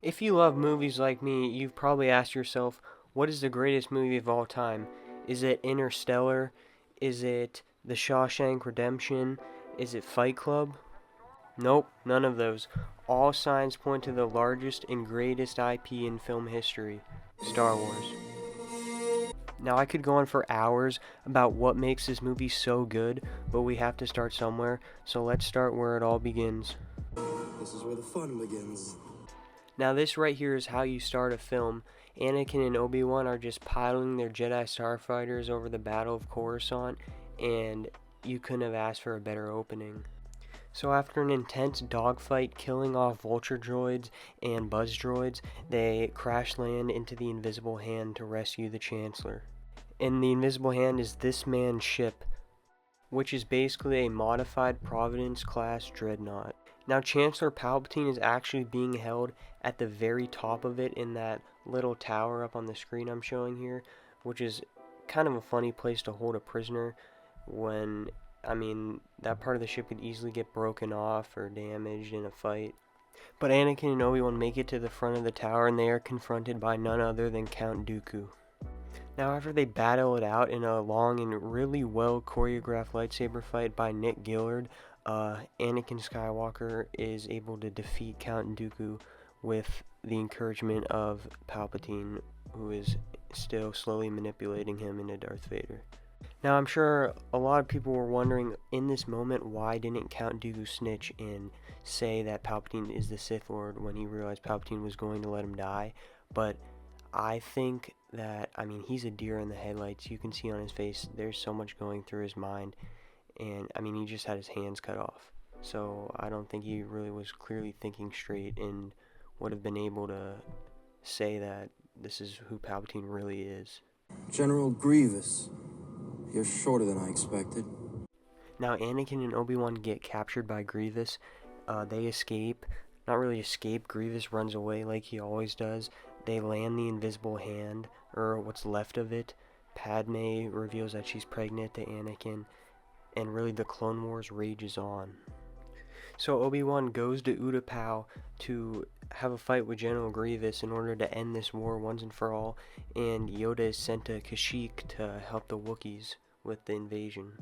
If you love movies like me, you've probably asked yourself, what is the greatest movie of all time? Is it Interstellar? Is it The Shawshank Redemption? Is it Fight Club? Nope, none of those. All signs point to the largest and greatest IP in film history, Star Wars. Now, I could go on for hours about what makes this movie so good, but we have to start somewhere, so let's start where it all begins. This is where the fun begins. Now, this right here is how you start a film. Anakin and Obi Wan are just piloting their Jedi starfighters over the Battle of Coruscant, and you couldn't have asked for a better opening. So after an intense dogfight killing off vulture droids and buzz droids, they crash land into the Invisible Hand to rescue the Chancellor. And the Invisible Hand is this man's ship, which is basically a modified Providence-class dreadnought. Now, Chancellor Palpatine is actually being held at the very top of it in that little tower up on the screen I'm showing here, which is kind of a funny place to hold a prisoner when, that part of the ship could easily get broken off or damaged in a fight. But Anakin and Obi-Wan make it to the front of the tower and they are confronted by none other than Count Dooku. Now, after they battle it out in a long and really well choreographed lightsaber fight by Nick Gillard, Anakin Skywalker is able to defeat Count Dooku with the encouragement of Palpatine, who is still slowly manipulating him into Darth Vader. Now, I'm sure a lot of people were wondering in this moment, why didn't Count Dooku snitch and say that Palpatine is the Sith Lord when he realized Palpatine was going to let him die? But I think that, he's a deer in the headlights. You can see on his face there's so much going through his mind. And, he just had his hands cut off. So I don't think he really was clearly thinking straight and would have been able to say that this is who Palpatine really is. General Grievous. You're shorter than I expected. Now, Anakin and Obi-Wan get captured by Grievous. They escape. Not really escape. Grievous runs away like he always does. They land the Invisible Hand, or what's left of it. Padme reveals that she's pregnant to Anakin. And really the Clone Wars rages on. So Obi-Wan goes to Utapau to have a fight with General Grievous in order to end this war once and for all, and Yoda is sent to Kashyyyk to help the Wookiees with the invasion.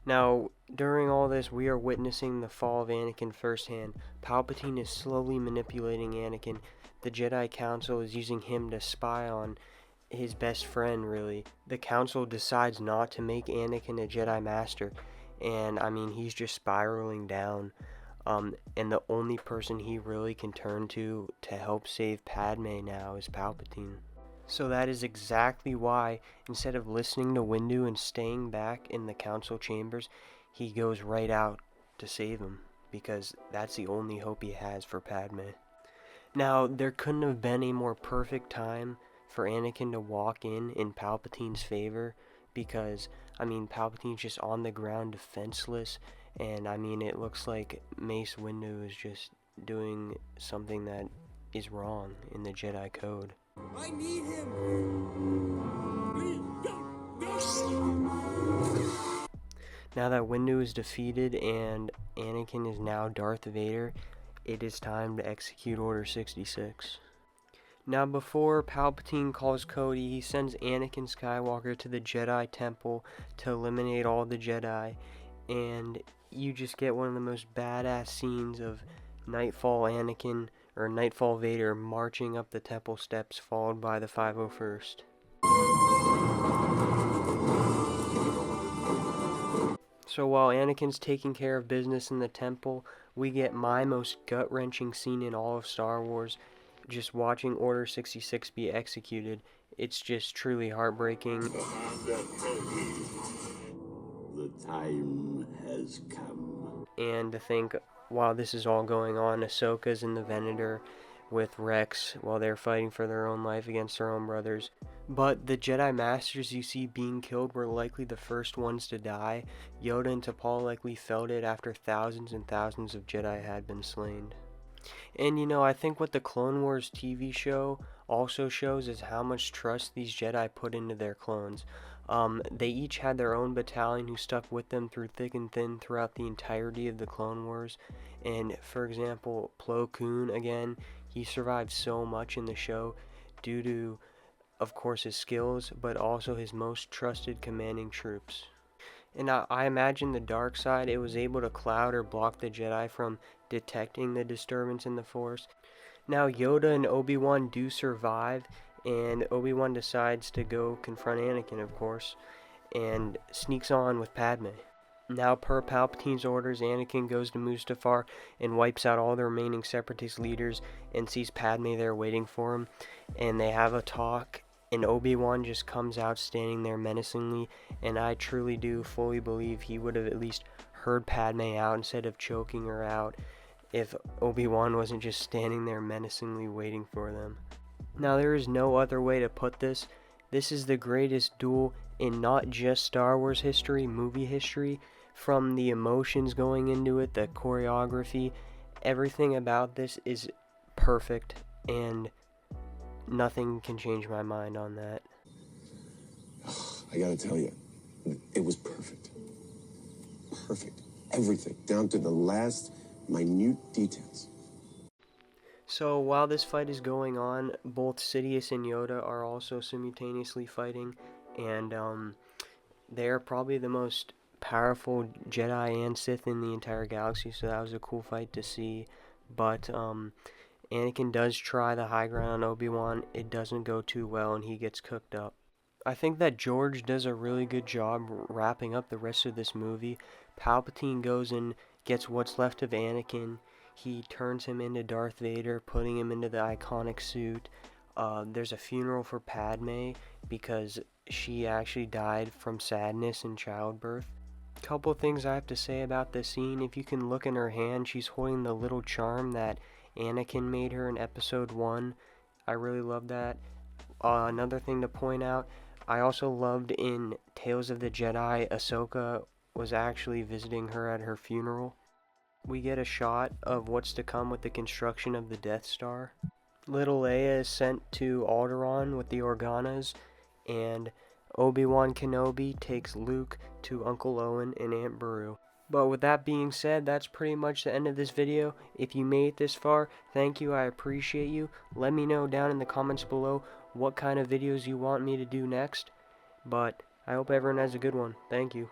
Now, during all this, we are witnessing the fall of Anakin firsthand. Palpatine is slowly manipulating Anakin. The Jedi Council is using him to spy on his best friend, really. The council decides not to make Anakin a Jedi Master, and he's just spiraling down. And the only person he really can turn to help save Padme now is Palpatine. So that is exactly why, instead of listening to Windu and staying back in the council chambers, he goes right out to save him, because that's the only hope he has for Padme. Now, there couldn't have been a more perfect time for Anakin to walk in Palpatine's favor, because, Palpatine's just on the ground defenseless, and, it looks like Mace Windu is just doing something that is wrong in the Jedi Code. I need him! Please, Now that Windu is defeated and Anakin is now Darth Vader, it is time to execute Order 66. Now, before Palpatine calls Cody, he sends Anakin Skywalker to the Jedi Temple to eliminate all the Jedi, and you just get one of the most badass scenes of Nightfall Vader marching up the temple steps, followed by the 501st. So while Anakin's taking care of business in the temple, we get my most gut-wrenching scene in all of Star Wars. Just watching Order 66 be executed, it's just truly heartbreaking. The time has come. And to think, while this is all going on, Ahsoka's in the Venator with Rex while they're fighting for their own life against their own brothers. But the Jedi Masters you see being killed were likely the first ones to die. Yoda and T'Pol likely felt it after thousands and thousands of Jedi had been slain. And I think what the Clone Wars TV show also shows is how much trust these Jedi put into their clones. They each had their own battalion who stuck with them through thick and thin throughout the entirety of the Clone Wars. And for example, Plo Koon, again, he survived so much in the show due to, of course, his skills, but also his most trusted commanding troops. And I imagine the dark side, it was able to cloud or block the Jedi from detecting the disturbance in the Force. Now Yoda and Obi-Wan do survive, and Obi-Wan decides to go confront Anakin, of course, and sneaks on with Padme. Now, per Palpatine's orders, Anakin goes to Mustafar and wipes out all the remaining Separatist leaders and sees Padme there waiting for him, and they have a talk, and Obi-Wan just comes out standing there menacingly, and I truly do fully believe he would have at least heard Padme out instead of choking her out if Obi-Wan wasn't just standing there menacingly waiting for them. Now, there is no other way to put this. This is the greatest duel in not just Star Wars history, movie history. From the emotions going into it, the choreography, everything about this is perfect, and nothing can change my mind on that. I gotta tell you, it was perfect. Perfect. Everything, down to the last minute details. So while this fight is going on, both Sidious and Yoda are also simultaneously fighting, and they are probably the most powerful Jedi and Sith in the entire galaxy, so that was a cool fight to see. But Anakin does try the high ground on Obi-Wan. It doesn't go too well, and he gets cooked up. I think that George does a really good job wrapping up the rest of this movie. Palpatine goes and gets what's left of Anakin. He turns him into Darth Vader, putting him into the iconic suit. There's a funeral for Padme because she actually died from sadness in childbirth. Couple things I have to say about this scene. If you can look in her hand, she's holding the little charm that Anakin made her in episode 1. I really love that. Another thing to point out, I also loved in Tales of the Jedi, Ahsoka was actually visiting her at her funeral. We get a shot of what's to come with the construction of the Death Star. Little Leia is sent to Alderaan with the Organas, and Obi Wan Kenobi takes Luke to Uncle Owen and Aunt Beru. But with that being said, that's pretty much the end of this video. If you made it this far, thank you, I appreciate you. Let me know down in the comments below what kind of videos you want me to do next. But I hope everyone has a good one. Thank you.